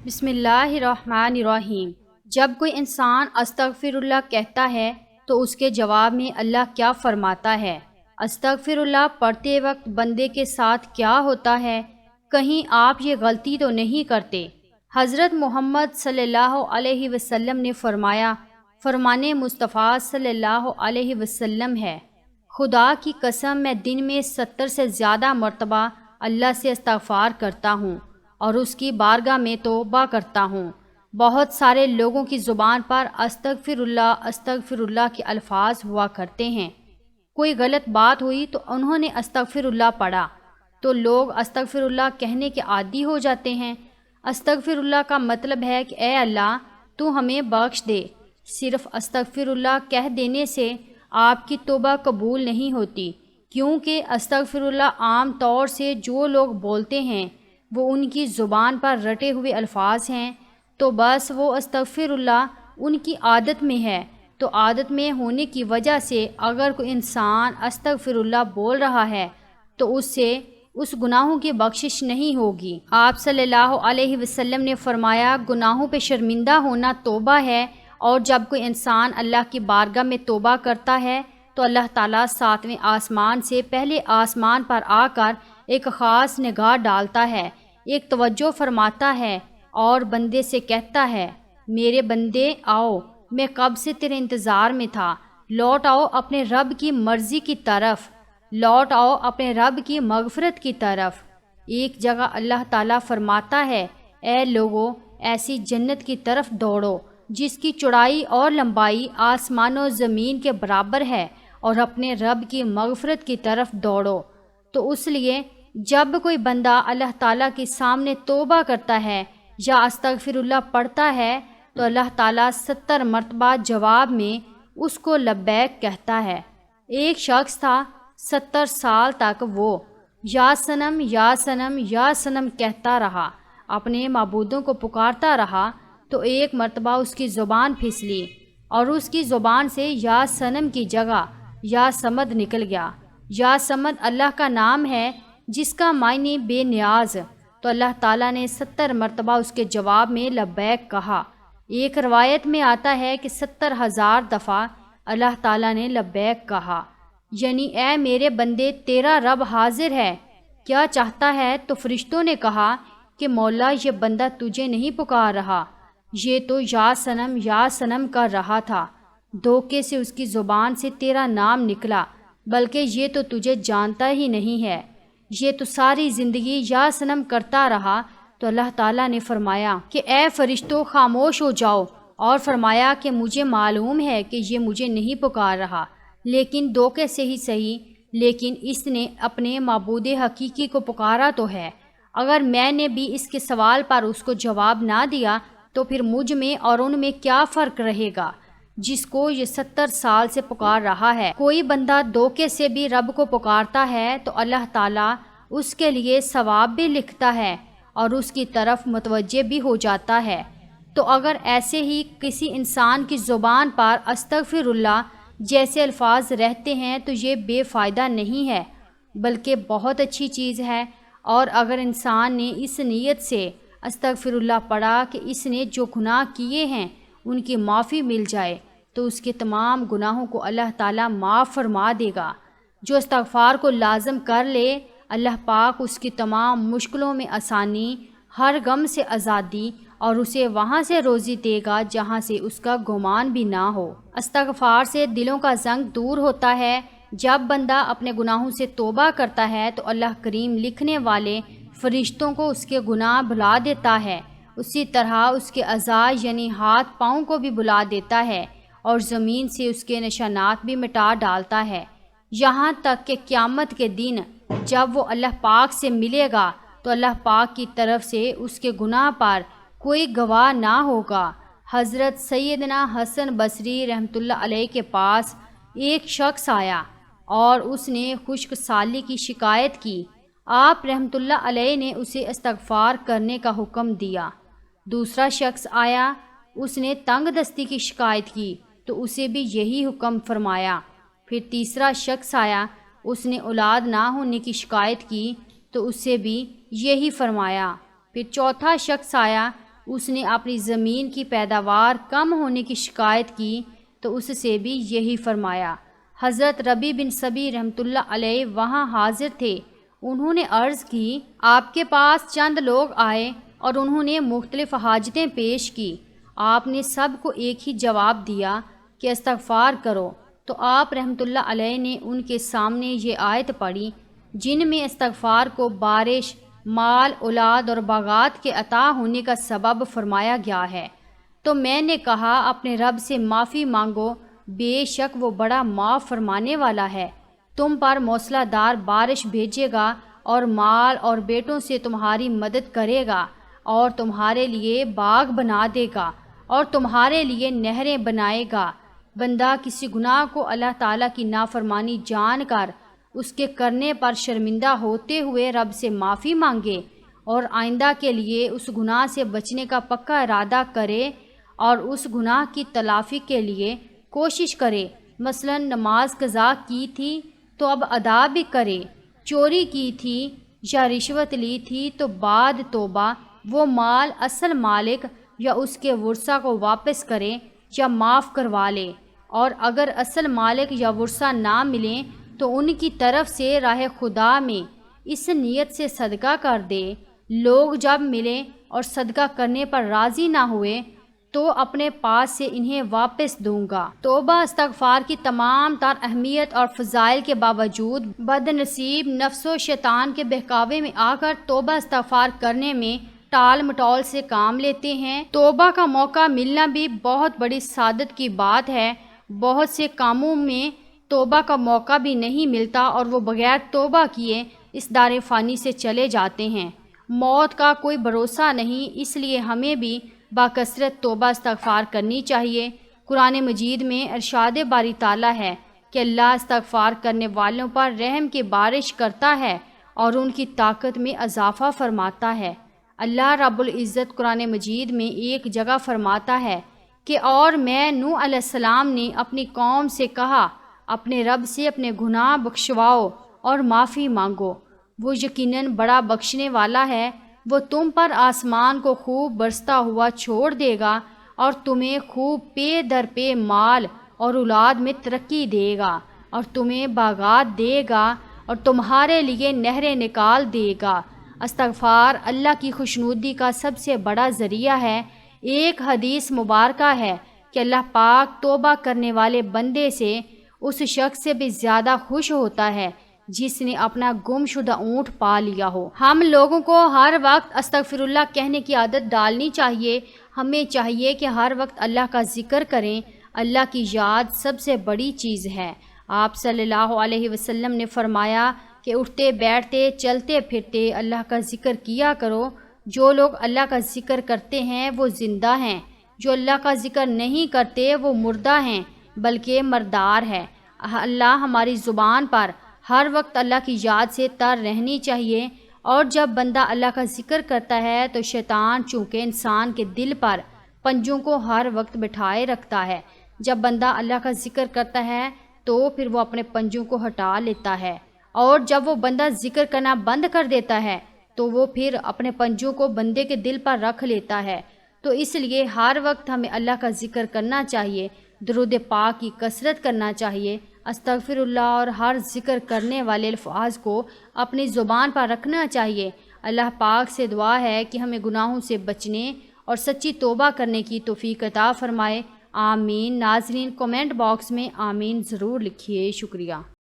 بسم اللہ الرحمن الرحیم۔ جب کوئی انسان استغفر اللہ کہتا ہے تو اس کے جواب میں اللہ کیا فرماتا ہے؟ استغفر اللہ پڑھتے وقت بندے کے ساتھ کیا ہوتا ہے؟ کہیں آپ یہ غلطی تو نہیں کرتے؟ حضرت محمد صلی اللہ علیہ وسلم نے فرمایا، فرمان مصطفیٰ صلی اللہ علیہ وسلم ہے، خدا کی قسم میں دن میں 70 سے زیادہ مرتبہ اللہ سے استغفار کرتا ہوں اور اس کی بارگاہ میں توبہ کرتا ہوں۔ بہت سارے لوگوں کی زبان پر استغفر اللہ کے الفاظ ہوا کرتے ہیں۔ کوئی غلط بات ہوئی تو انہوں نے استغفر اللہ پڑھا تو لوگ استغفر اللہ کہنے کے عادی ہو جاتے ہیں۔ استغفر اللہ کا مطلب ہے کہ اے اللہ تو ہمیں بخش دے۔ صرف استغفر اللہ کہہ دینے سے آپ کی توبہ قبول نہیں ہوتی، کیونکہ استغفر اللہ عام طور سے جو لوگ بولتے ہیں وہ ان کی زبان پر رٹے ہوئے الفاظ ہیں، تو بس وہ استغفر اللہ ان کی عادت میں ہے۔ تو عادت میں ہونے کی وجہ سے اگر کوئی انسان استغفر اللہ بول رہا ہے تو اس سے اس گناہوں کی بخشش نہیں ہوگی۔ آپ صلی اللہ علیہ وسلم نے فرمایا، گناہوں پہ شرمندہ ہونا توبہ ہے، اور جب کوئی انسان اللہ کی بارگاہ میں توبہ کرتا ہے تو اللہ تعالیٰ 7ویں آسمان سے پہلے آسمان پر آ کر ایک خاص نگاہ ڈالتا ہے، ایک توجہ فرماتا ہے اور بندے سے کہتا ہے، میرے بندے آؤ، میں کب سے تیرے انتظار میں تھا، لوٹ آؤ اپنے رب کی مرضی کی طرف، لوٹ آؤ اپنے رب کی مغفرت کی طرف۔ ایک جگہ اللہ تعالیٰ فرماتا ہے، اے لوگو ایسی جنت کی طرف دوڑو جس کی چوڑائی اور لمبائی آسمان و زمین کے برابر ہے، اور اپنے رب کی مغفرت کی طرف دوڑو۔ تو اس لیے جب کوئی بندہ اللہ تعالیٰ کے سامنے توبہ کرتا ہے یا استغفر اللہ پڑھتا ہے تو اللہ تعالیٰ 70 مرتبہ جواب میں اس کو لبیک کہتا ہے۔ ایک شخص تھا، 70 سال تک وہ یا صنم یا صنم یا صنم کہتا رہا، اپنے معبودوں کو پکارتا رہا، تو ایک مرتبہ اس کی زبان پھسلی اور اس کی زبان سے یا صنم کی جگہ یا صمد نکل گیا۔ یا صمد اللہ کا نام ہے جس کا معنی بے نیاز، تو اللہ تعالیٰ نے 70 مرتبہ اس کے جواب میں لبیک کہا۔ ایک روایت میں آتا ہے کہ 70,000 دفعہ اللہ تعالیٰ نے لبیک کہا، یعنی اے میرے بندے تیرا رب حاضر ہے، کیا چاہتا ہے؟ تو فرشتوں نے کہا کہ مولا یہ بندہ تجھے نہیں پکار رہا، یہ تو یا صنم کر رہا تھا، دھوکے سے اس کی زبان سے تیرا نام نکلا، بلکہ یہ تو تجھے جانتا ہی نہیں ہے، یہ تو ساری زندگی یا صنم کرتا رہا۔ تو اللہ تعالیٰ نے فرمایا کہ اے فرشتوں خاموش ہو جاؤ، اور فرمایا کہ مجھے معلوم ہے کہ یہ مجھے نہیں پکار رہا، لیکن دھوکے سے ہی صحیح، لیکن اس نے اپنے معبود حقیقی کو پکارا تو ہے۔ اگر میں نے بھی اس کے سوال پر اس کو جواب نہ دیا تو پھر مجھ میں اور ان میں کیا فرق رہے گا جس کو یہ 70 سال سے پکار رہا ہے۔ کوئی بندہ دھوکے سے بھی رب کو پکارتا ہے تو اللہ تعالیٰ اس کے لیے ثواب بھی لکھتا ہے اور اس کی طرف متوجہ بھی ہو جاتا ہے۔ تو اگر ایسے ہی کسی انسان کی زبان پر استغفر اللہ جیسے الفاظ رہتے ہیں تو یہ بے فائدہ نہیں ہے، بلکہ بہت اچھی چیز ہے۔ اور اگر انسان نے اس نیت سے استغفر اللہ پڑھا کہ اس نے جو گناہ کیے ہیں ان کی معافی مل جائے تو اس کے تمام گناہوں کو اللہ تعالیٰ معاف فرما دے گا۔ جو استغفار کو لازم کر لے، اللہ پاک اس کی تمام مشکلوں میں آسانی، ہر غم سے آزادی، اور اسے وہاں سے روزی دے گا جہاں سے اس کا گمان بھی نہ ہو۔ استغفار سے دلوں کا زنگ دور ہوتا ہے۔ جب بندہ اپنے گناہوں سے توبہ کرتا ہے تو اللہ کریم لکھنے والے فرشتوں کو اس کے گناہ بھلا دیتا ہے، اسی طرح اس کے اعضاء یعنی ہاتھ پاؤں کو بھی بھلا دیتا ہے، اور زمین سے اس کے نشانات بھی مٹا ڈالتا ہے، یہاں تک کہ قیامت کے دن جب وہ اللہ پاک سے ملے گا تو اللہ پاک کی طرف سے اس کے گناہ پر کوئی گواہ نہ ہوگا۔ حضرت سیدنا حسن بصری رحمۃ اللہ علیہ کے پاس ایک شخص آیا اور اس نے خشک سالی کی شکایت کی۔ آپ رحمۃ اللہ علیہ نے اسے استغفار کرنے کا حکم دیا۔ دوسرا شخص آیا، اس نے تنگ دستی کی شکایت کی تو اسے بھی یہی حکم فرمایا۔ پھر تیسرا شخص آیا، اس نے اولاد نہ ہونے کی شکایت کی تو اسے بھی یہی فرمایا۔ پھر چوتھا شخص آیا، اس نے اپنی زمین کی پیداوار کم ہونے کی شکایت کی تو اس سے بھی یہی فرمایا۔ حضرت ربیع بن صبی رحمۃ اللہ علیہ وہاں حاضر تھے۔ انہوں نے عرض کی، آپ کے پاس چند لوگ آئے اور انہوں نے مختلف حاجتیں پیش کی۔ آپ نے سب کو ایک ہی جواب دیا کہ استغفار کرو، تو آپ رحمۃ اللہ علیہ نے ان کے سامنے یہ آیت پڑھی جن میں استغفار کو بارش، مال، اولاد اور باغات کے عطا ہونے کا سبب فرمایا گیا ہے۔ تو میں نے کہا، اپنے رب سے معافی مانگو، بے شک وہ بڑا معاف فرمانے والا ہے۔ تم پر موسلا دار بارش بھیجے گا اور مال اور بیٹوں سے تمہاری مدد کرے گا، اور تمہارے لیے باغ بنا دے گا اور تمہارے لیے نہریں بنائے گا۔ بندہ کسی گناہ کو اللہ تعالیٰ کی نافرمانی جان کر اس کے کرنے پر شرمندہ ہوتے ہوئے رب سے معافی مانگے اور آئندہ کے لیے اس گناہ سے بچنے کا پکا ارادہ کرے اور اس گناہ کی تلافی کے لیے کوشش کرے۔ مثلا نماز قضا کی تھی تو اب ادا بھی کرے، چوری کی تھی یا رشوت لی تھی تو بعد توبہ وہ مال اصل مالک یا اس کے ورثہ کو واپس کرے یا معاف کروا لے، اور اگر اصل مالک یا ورثہ نہ ملیں تو ان کی طرف سے راہ خدا میں اس نیت سے صدقہ کر دے، لوگ جب ملیں اور صدقہ کرنے پر راضی نہ ہوئے تو اپنے پاس سے انہیں واپس دوں گا۔ توبہ استغفار کی تمام تر اہمیت اور فضائل کے باوجود بد نصیب نفس و شیطان کے بہکاوے میں آ کر توبہ استغفار کرنے میں ٹال مٹول سے کام لیتے ہیں۔ توبہ کا موقع ملنا بھی بہت بڑی سعادت کی بات ہے۔ بہت سے کاموں میں توبہ کا موقع بھی نہیں ملتا اور وہ بغیر توبہ کیے اس دار فانی سے چلے جاتے ہیں۔ موت کا کوئی بھروسہ نہیں، اس لیے ہمیں بھی باکثرت توبہ استغفار کرنی چاہیے۔ قرآن مجید میں ارشاد باری تعالیٰ ہے کہ اللہ استغفار کرنے والوں پر رحم کی بارش کرتا ہے اور ان کی طاقت میں اضافہ فرماتا ہے۔ اللہ رب العزت قرآن مجید میں ایک جگہ فرماتا ہے کہ اور میں نوح علیہ السلام نے اپنی قوم سے کہا، اپنے رب سے اپنے گناہ بخشواؤ اور معافی مانگو، وہ یقیناً بڑا بخشنے والا ہے۔ وہ تم پر آسمان کو خوب برستا ہوا چھوڑ دے گا اور تمہیں خوب پے در پے مال اور اولاد میں ترقی دے گا، اور تمہیں باغات دے گا اور تمہارے لیے نہریں نکال دے گا۔ استغفار اللہ کی خوشنودی کا سب سے بڑا ذریعہ ہے۔ ایک حدیث مبارکہ ہے کہ اللہ پاک توبہ کرنے والے بندے سے اس شخص سے بھی زیادہ خوش ہوتا ہے جس نے اپنا گم شدہ اونٹ پا لیا ہو۔ ہم لوگوں کو ہر وقت استغفر اللہ کہنے کی عادت ڈالنی چاہیے۔ ہمیں چاہیے کہ ہر وقت اللہ کا ذکر کریں۔ اللہ کی یاد سب سے بڑی چیز ہے۔ آپ صلی اللہ علیہ وسلم نے فرمایا کہ اٹھتے بیٹھتے چلتے پھرتے اللہ کا ذکر کیا کرو۔ جو لوگ اللہ کا ذکر کرتے ہیں وہ زندہ ہیں، جو اللہ کا ذکر نہیں کرتے وہ مردہ ہیں بلکہ مردار ہے۔ اللہ ہماری زبان پر ہر وقت اللہ کی یاد سے تر رہنی چاہیے، اور جب بندہ اللہ کا ذکر کرتا ہے تو شیطان چونکہ انسان کے دل پر پنجوں کو ہر وقت بٹھائے رکھتا ہے، جب بندہ اللہ کا ذکر کرتا ہے تو پھر وہ اپنے پنجوں کو ہٹا لیتا ہے، اور جب وہ بندہ ذکر کرنا بند کر دیتا ہے تو وہ پھر اپنے پنجوں کو بندے کے دل پر رکھ لیتا ہے۔ تو اس لیے ہر وقت ہمیں اللہ کا ذکر کرنا چاہیے، درود پاک کی کثرت کرنا چاہیے، استغفر اللہ اور ہر ذکر کرنے والے الفاظ کو اپنی زبان پر رکھنا چاہیے۔ اللہ پاک سے دعا ہے کہ ہمیں گناہوں سے بچنے اور سچی توبہ کرنے کی توفیق عطا فرمائے۔ آمین۔ ناظرین کمنٹ باکس میں آمین ضرور لکھیے۔ شکریہ۔